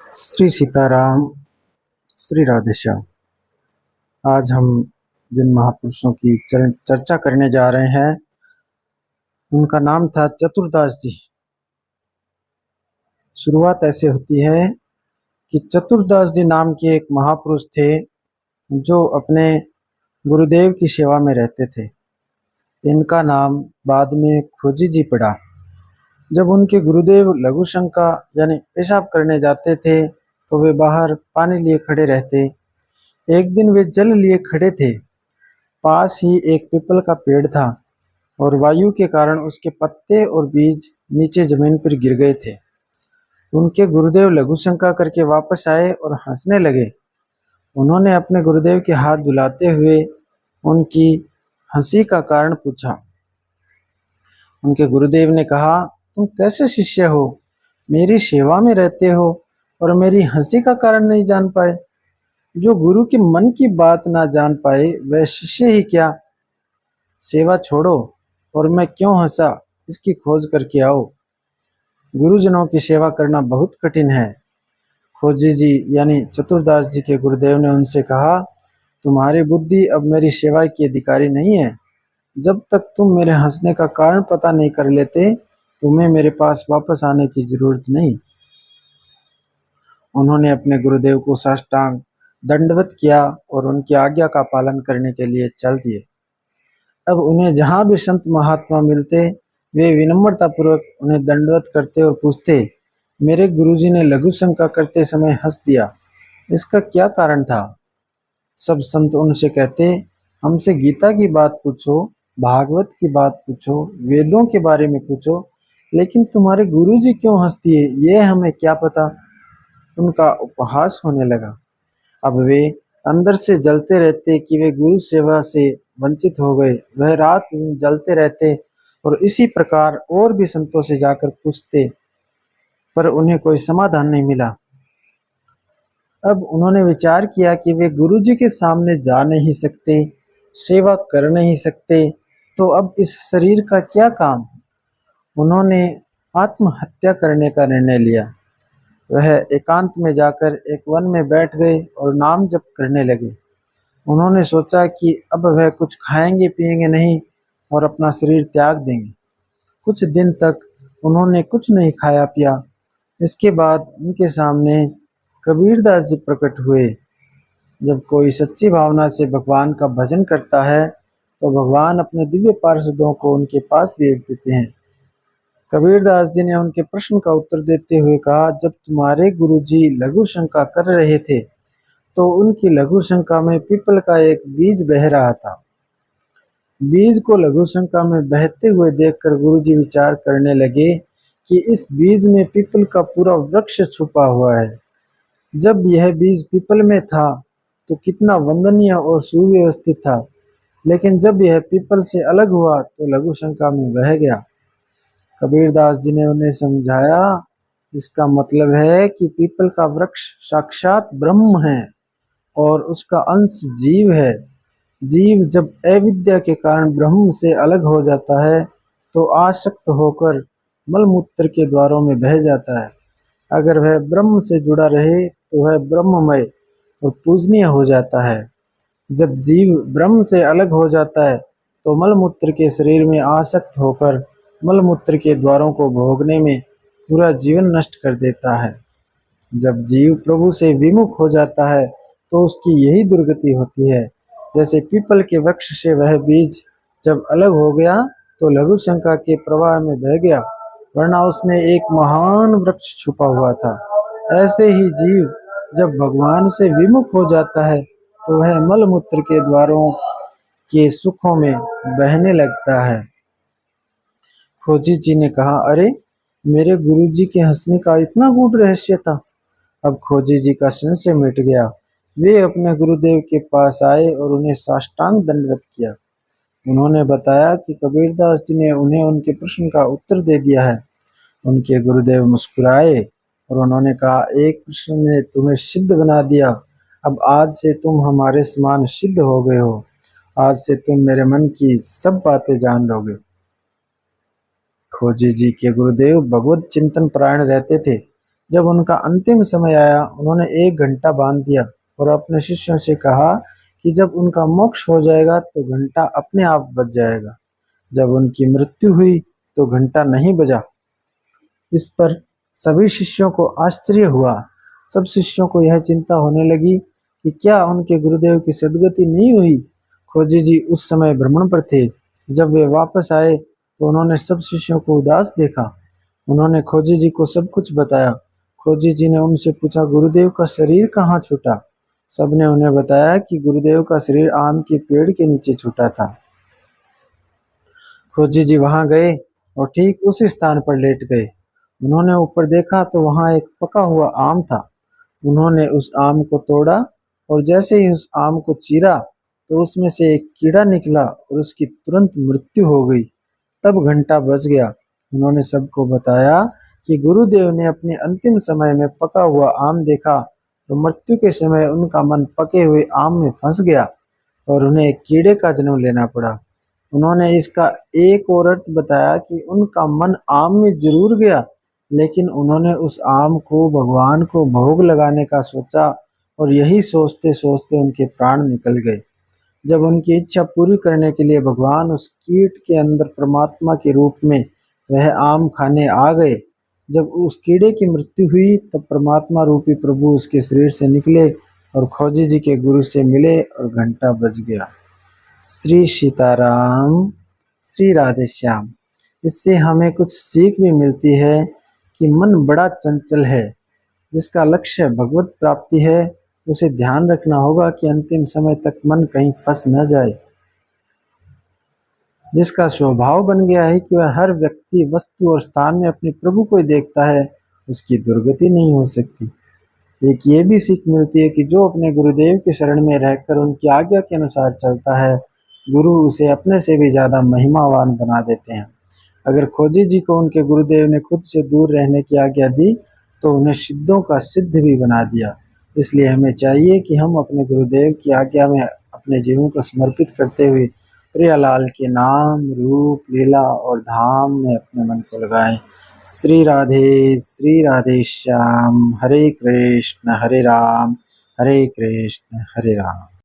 श्री सीताराम, श्री राधेश्याम। आज हम जिन महापुरुषों की चर्चा करने जा रहे हैं उनका नाम था चतुरदास जी। शुरुआत ऐसे होती है कि चतुरदास जी नाम के एक महापुरुष थे जो अपने गुरुदेव की सेवा में रहते थे। इनका नाम बाद में खोजी जी पड़ा। जब उनके गुरुदेव लघु शंका यानी पेशाब करने जाते थे तो वे बाहर पानी लिए खड़े रहते। एक दिन वे जल लिए खड़े थे। पास ही एक पीपल का पेड़ था और वायु के कारण उसके पत्ते और बीज नीचे जमीन पर गिर गए थे। उनके गुरुदेव लघु शंका करके वापस आए और हंसने लगे। उन्होंने अपने गुरुदेव के हाथ दुलाते हुए उनकी हंसी का कारण पूछा। उनके गुरुदेव ने कहा, तुम कैसे शिष्य हो? मेरी सेवा में रहते हो और मेरी हंसी का कारण नहीं जान पाए? जो गुरु के मन की बात ना जान पाए वह शिष्य ही क्या? सेवा छोड़ो और मैं क्यों हंसा, इसकी खोज करके आओ। गुरुजनों की सेवा करना बहुत कठिन है। खोजी जी यानी चतुरदास जी के गुरुदेव ने उनसे कहा, तुम्हारी बुद्धि अब मेरी सेवा की अधिकारी नहीं है। जब तक तुम मेरे हंसने का कारण पता नहीं कर लेते तुम्हें मेरे पास वापस आने की जरूरत नहीं। उन्होंने अपने गुरुदेव को साष्टांग दंडवत किया और उनकी आज्ञा का पालन करने के लिए चल दिए। अब उन्हें जहां भी संत महात्मा मिलते वे विनम्रता पूर्वक उन्हें दंडवत करते और पूछते, मेरे गुरुजी ने लघु शंका करते समय हंस दिया, इसका क्या कारण था? सब संत उनसे कहते, हमसे गीता की बात पूछो, भागवत की बात पूछो, वेदों के बारे में पूछो, लेकिन तुम्हारे गुरुजी क्यों हंसती है ये हमें क्या पता। उनका उपहास होने लगा। अब वे अंदर से जलते रहते कि वे गुरु सेवा से वंचित हो गए। वह रात दिन जलते रहते और इसी प्रकार और भी संतों से जाकर पूछते, पर उन्हें कोई समाधान नहीं मिला। अब उन्होंने विचार किया कि वे गुरुजी के सामने जा नहीं सकते, सेवा कर नहीं सकते, तो अब इस शरीर का क्या काम। उन्होंने आत्महत्या करने का निर्णय लिया। वह एकांत में जाकर एक वन में बैठ गए और नाम जप करने लगे। उन्होंने सोचा कि अब वह कुछ खाएंगे पिएंगे नहीं और अपना शरीर त्याग देंगे। कुछ दिन तक उन्होंने कुछ नहीं खाया पिया। इसके बाद उनके सामने कबीरदास जी प्रकट हुए। जब कोई सच्ची भावना से भगवान का भजन करता है तो भगवान अपने दिव्य पार्षदों को उनके पास भेज देते हैं। कबीरदास जी ने उनके प्रश्न का उत्तर देते हुए कहा, जब तुम्हारे गुरुजी लघु शंका कर रहे थे तो उनकी लघु शंका में पीपल का एक बीज बह रहा था। बीज को लघु शंका में बहते हुए देखकर गुरुजी विचार करने लगे कि इस बीज में पीपल का पूरा वृक्ष छुपा हुआ है। जब यह बीज पीपल में था तो कितना वंदनीय और सुव्यवस्थित था, लेकिन जब यह पीपल से अलग हुआ तो लघु शंका में बह गया। कबीरदास जी ने उन्हें समझाया, इसका मतलब है कि पीपल का वृक्ष साक्षात ब्रह्म है और उसका अंश जीव है। जीव जब अविद्या के कारण ब्रह्म से अलग हो जाता है तो आसक्त होकर मलमूत्र के द्वारों में बह जाता है। अगर वह ब्रह्म से जुड़ा रहे तो वह ब्रह्ममय और पूजनीय हो जाता है। जब जीव ब्रह्म से अलग हो जाता है तो मलमूत्र के शरीर में आसक्त होकर मलमूत्र के द्वारों को भोगने में पूरा जीवन नष्ट कर देता है। जब जीव प्रभु से विमुख हो जाता है तो उसकी यही दुर्गति होती है। जैसे पीपल के वृक्ष से वह बीज जब अलग हो गया तो लघु शंका के प्रवाह में बह गया, वरना उसमें एक महान वृक्ष छुपा हुआ था। ऐसे ही जीव जब भगवान से विमुख हो जाता है तो वह मलमूत्र के द्वारों के सुखों में बहने लगता है। खोजी जी ने कहा, अरे मेरे गुरुजी के हंसने का इतना गूढ़ रहस्य था। अब खोजी जी का संशय मिट गया। वे अपने गुरुदेव के पास आए और उन्हें साष्टांग दंडवत किया। उन्होंने बताया कि कबीरदास जी ने उन्हें उनके प्रश्न का उत्तर दे दिया है। उनके गुरुदेव मुस्कुराए और उन्होंने कहा, एक प्रश्न ने तुम्हें सिद्ध बना दिया। अब आज से तुम हमारे समान सिद्ध हो गए हो। आज से तुम मेरे मन की सब बातें जान लोगे। खोजी जी के गुरुदेव भगवत चिंतन परायण रहते थे। जब उनका अंतिम समय आया, उन्होंने 1 घंटा बांध दिया और अपने शिष्यों से कहा कि जब उनका मोक्ष हो जाएगा तो घंटा अपने आप बज जाएगा। जब उनकी मृत्यु हुई तो घंटा नहीं बजा। इस पर सभी शिष्यों को आश्चर्य हुआ। सब शिष्यों को यह चिंता होने लगी कि क्या उनके गुरुदेव की सद्गति नहीं हुई। खोजी जी उस समय भ्रमण पर थे। जब वे वापस आए तो उन्होंने सब शिष्यों को उदास देखा। उन्होंने खोजी जी को सब कुछ बताया। खोजी जी ने उनसे पूछा, गुरुदेव का शरीर कहाँ छूटा? सबने उन्हें बताया कि गुरुदेव का शरीर आम के पेड़ के नीचे छूटा था। खोजी जी वहां गए और ठीक उसी स्थान पर लेट गए। उन्होंने ऊपर देखा तो वहां एक पका हुआ आम था। उन्होंने उस आम को तोड़ा और जैसे ही उस आम को चीरा तो उसमें से एक कीड़ा निकला और उसकी तुरंत मृत्यु हो गई। तब घंटा बज गया। उन्होंने सबको बताया कि गुरुदेव ने अपने अंतिम समय में पका हुआ आम देखा तो मृत्यु के समय उनका मन पके हुए आम में फंस गया और उन्हें एक कीड़े का जन्म लेना पड़ा। उन्होंने इसका एक और अर्थ बताया कि उनका मन आम में जरूर गया, लेकिन उन्होंने उस आम को भगवान को भोग लगाने का सोचा और यही सोचते सोचते उनके प्राण निकल गए। जब उनकी इच्छा पूरी करने के लिए भगवान उस कीट के अंदर परमात्मा के रूप में वह आम खाने आ गए। जब उस कीड़े की मृत्यु हुई तब परमात्मा रूपी प्रभु उसके शरीर से निकले और खोजी जी के गुरु से मिले और घंटा बज गया। श्री सीताराम, श्री राधे श्याम। इससे हमें कुछ सीख भी मिलती है कि मन बड़ा चंचल है। जिसका लक्ष्य भगवत प्राप्ति है उसे ध्यान रखना होगा कि अंतिम समय तक मन कहीं फंस न जाए। जिसका स्वभाव बन गया है कि वह हर व्यक्ति, वस्तु और स्थान में अपने प्रभु को ही देखता है, उसकी दुर्गति नहीं हो सकती। एक ये भी सीख मिलती है कि जो अपने गुरुदेव के शरण में रहकर उनकी आज्ञा के अनुसार चलता है, गुरु उसे अपने से भी ज्यादा महिमावान बना देते हैं। अगर खोजी जी को उनके गुरुदेव ने खुद से दूर रहने की आज्ञा दी तो उन्हें सिद्धों का सिद्ध भी बना दिया। इसलिए हमें चाहिए कि हम अपने गुरुदेव की आज्ञा में अपने जीवन को समर्पित करते हुए प्रियालाल के नाम, रूप, लीला और धाम में अपने मन को लगाएं। श्री राधे श्याम। हरे कृष्ण हरे राम हरे कृष्ण हरे राम।